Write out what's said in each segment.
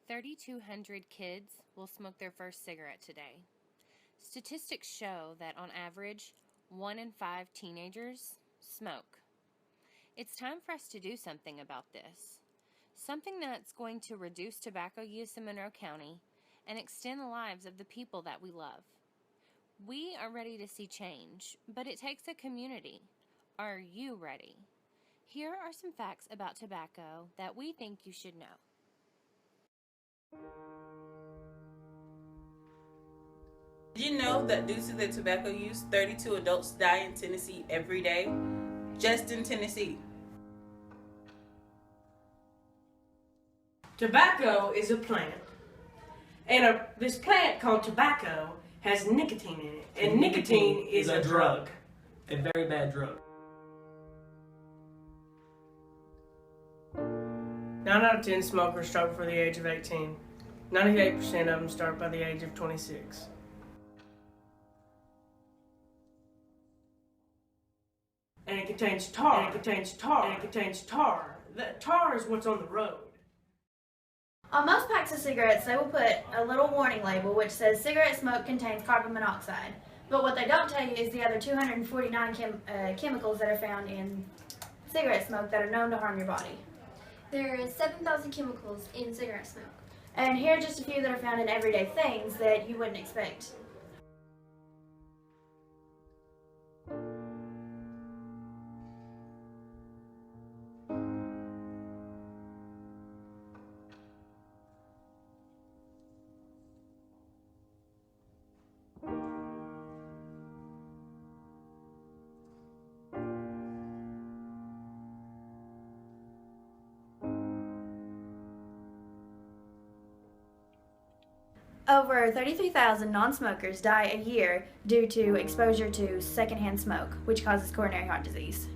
3,200 kids will smoke their first cigarette today. Statistics show that on average, 1 in 5 teenagers smoke. It's time for us to do something about this. Something that's going to reduce tobacco use in Monroe County and extend the lives of the people that we love. We are ready to see change, but it takes a community. Are you ready? Here are some facts about tobacco that we think you should know. Did you know that due to the tobacco use, 32 adults die in Tennessee every day? Just in Tennessee. Tobacco is a plant. And this plant called tobacco has nicotine in it. And nicotine is a drug. A very bad drug. 9 out of 10 smokers start before the age of 18. 98% of them start by the age of 26. And it contains tar. That tar is what's on the road. On most packs of cigarettes, they will put a little warning label which says cigarette smoke contains carbon monoxide. But what they don't tell you is the other 249 chemicals that are found in cigarette smoke that are known to harm your body. There are 7,000 chemicals in cigarette smoke. And here are just a few that are found in everyday things that you wouldn't expect. Over 33,000 non-smokers die a year due to exposure to secondhand smoke, which causes coronary heart disease.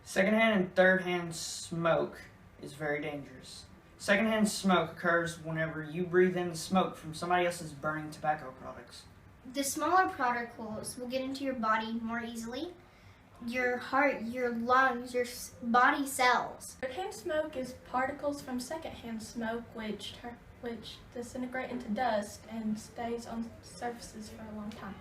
Secondhand and thirdhand smoke is very dangerous. Secondhand smoke occurs whenever you breathe in the smoke from somebody else's burning tobacco products. The smaller particles will get into your body more easily. Your heart, your lungs, your body cells. Thirdhand smoke is particles from secondhand smoke which disintegrate into dust and stays on surfaces for a long time.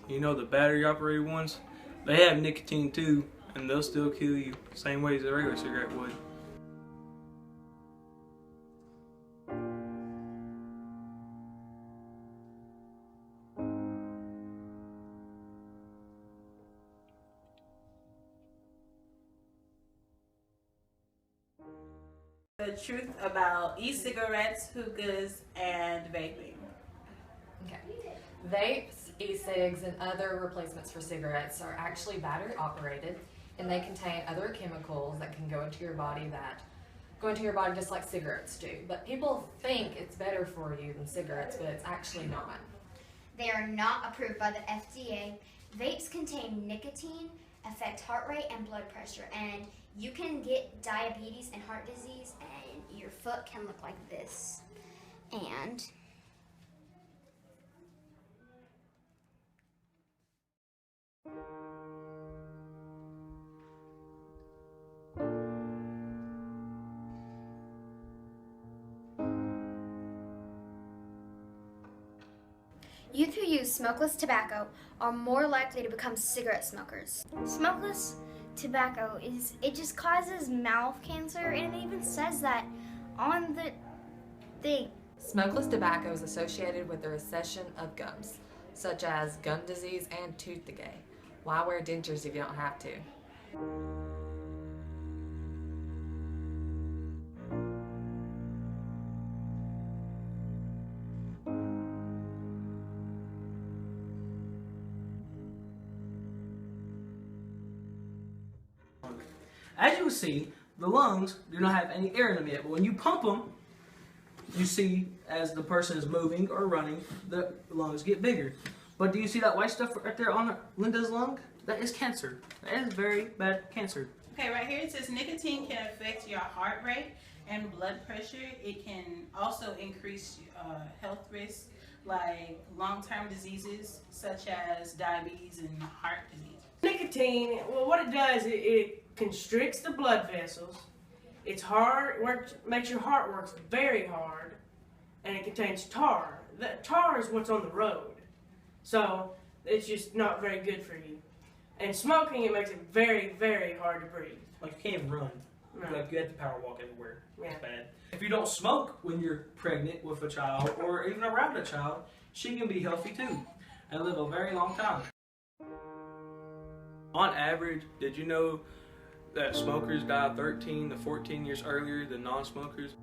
You know the battery operated ones? They have nicotine too, and they'll still kill you same way as a regular cigarette would. The truth about e-cigarettes, hookahs, and vaping. Okay. Vapes, e-cigs, and other replacements for cigarettes are actually battery operated, and they contain other chemicals that can go into your body just like cigarettes do. But people think it's better for you than cigarettes, but it's actually not. They are not approved by the FDA. Vapes contain nicotine, affect heart rate and blood pressure, and you can get diabetes and heart disease, and your foot can look like this. And Youth who use smokeless tobacco are more likely to become cigarette smokers. smokeless tobacco it just causes mouth cancer, and it even says that on the thing. Smokeless tobacco is associated with the recession of gums, such as gum disease and tooth decay. Why wear dentures if you don't have to? As you can see, the lungs do not have any air in them yet, but when you pump them, you see as the person is moving or running, the lungs get bigger. But do you see that white stuff right there on Linda's lung? That is cancer. That is very bad cancer. Okay, right here it says nicotine can affect your heart rate and blood pressure. It can also increase health risks like long-term diseases such as diabetes and heart disease? Nicotine, well, what it does, it constricts the blood vessels. It's hard, makes your heart work very hard, and it contains tar. That tar is what's on the road, so it's just not very good for you. And smoking, it makes it very, very hard to breathe. Like you can't even run. No. Like you have to power walk everywhere. Yeah. It's bad. If you don't smoke when you're pregnant with a child or even around a child, she can be healthy too and live a very long time. On average, did you know that smokers die 13 to 14 years earlier than non-smokers?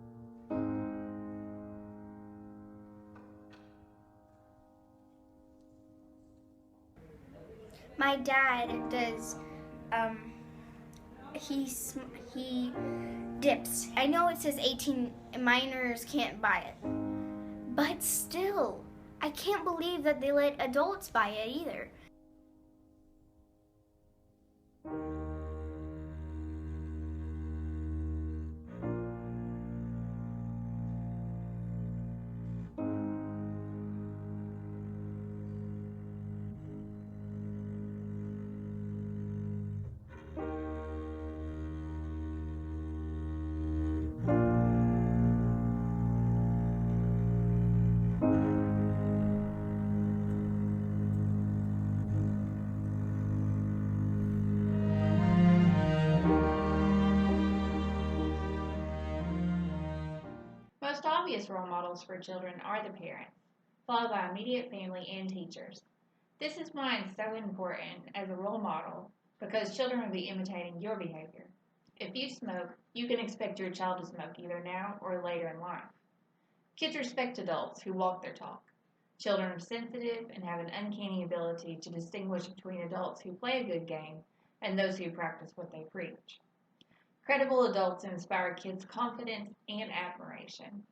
My dad does, he dips. I know it says 18, minors can't buy it. But still, I can't believe that they let adults buy it either. Most obvious role models for children are the parents, followed by immediate family and teachers. This is why it's so important as a role model, because children will be imitating your behavior. If you smoke, you can expect your child to smoke either now or later in life. Kids respect adults who walk their talk. Children are sensitive and have an uncanny ability to distinguish between adults who play a good game and those who practice what they preach. Credible adults inspire kids' confidence and admiration.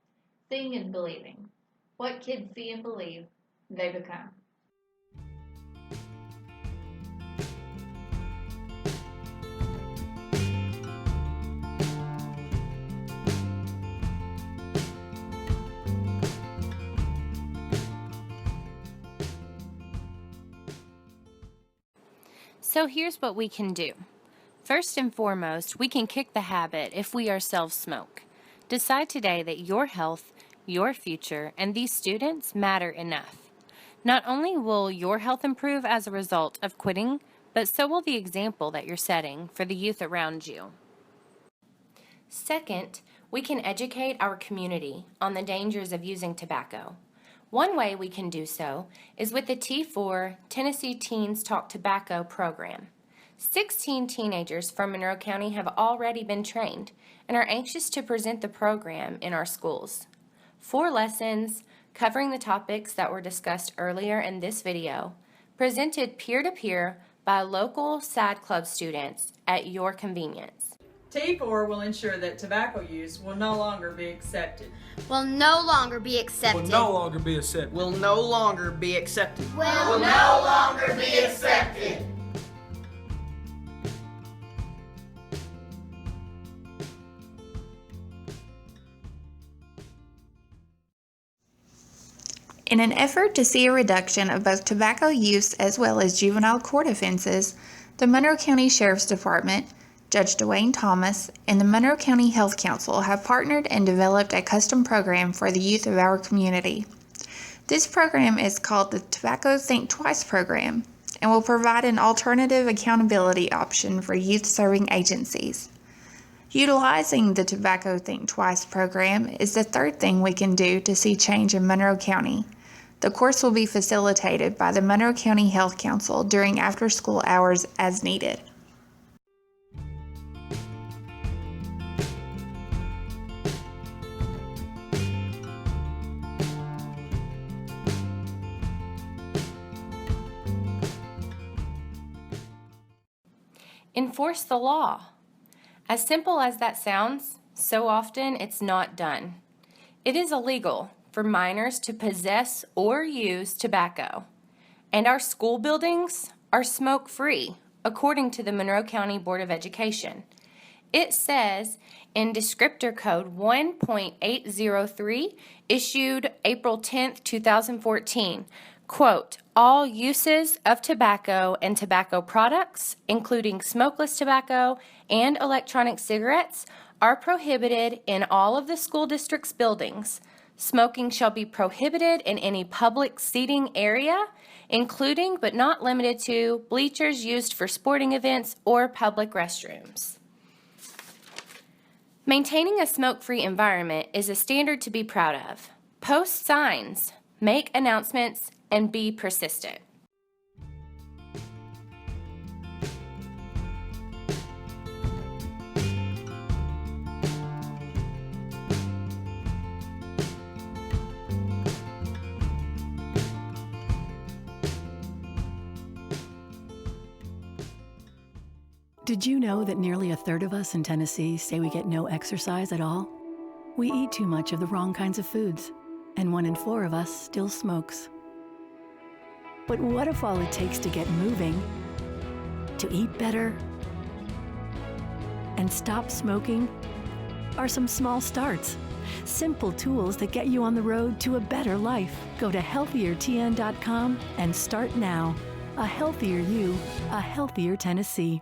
Seeing is believing. What kids see and believe, they become. So here's what we can do. First and foremost, we can kick the habit if we ourselves smoke. Decide today that your health, your future, and these students matter enough. Not only will your health improve as a result of quitting, but so will the example that you're setting for the youth around you. Second, we can educate our community on the dangers of using tobacco. One way we can do so is with the T4 Tennessee Teens Talk Tobacco program. 16 teenagers from Monroe County have already been trained and are anxious to present the program in our schools. 4 lessons covering the topics that were discussed earlier in this video, presented peer-to-peer by local SAD Club students at your convenience. T4 will ensure that tobacco use will no longer be accepted. Will no longer be accepted. Will no longer be accepted. Will no longer be accepted. Will no longer be accepted. In an effort to see a reduction of both tobacco use as well as juvenile court offenses, the Monroe County Sheriff's Department, Judge Dwayne Thomas, and the Monroe County Health Council have partnered and developed a custom program for the youth of our community. This program is called the Tobacco Think Twice program and will provide an alternative accountability option for youth-serving agencies. Utilizing the Tobacco Think Twice program is the third thing we can do to see change in Monroe County. The course will be facilitated by the Monroe County Health Council during after-school hours as needed. Enforce the law. As simple as that sounds, so often it's not done. It is illegal for minors to possess or use tobacco, and our school buildings are smoke-free, according to the Monroe County Board of Education. It says in Descriptor Code 1.803, issued April 10th, 2014, quote, all uses of tobacco and tobacco products, including smokeless tobacco and electronic cigarettes, are prohibited in all of the school district's buildings. Smoking shall be prohibited in any public seating area, including but not limited to bleachers used for sporting events or public restrooms. Maintaining a smoke-free environment is a standard to be proud of. Post signs, make announcements, and be persistent. Did you know that nearly a third of us in Tennessee say we get no exercise at all? We eat too much of the wrong kinds of foods, and 1 in 4 of us still smokes. But what if all it takes to get moving, to eat better, and stop smoking are some small starts? Simple tools that get you on the road to a better life. Go to healthiertn.com and start now. A healthier you, a healthier Tennessee.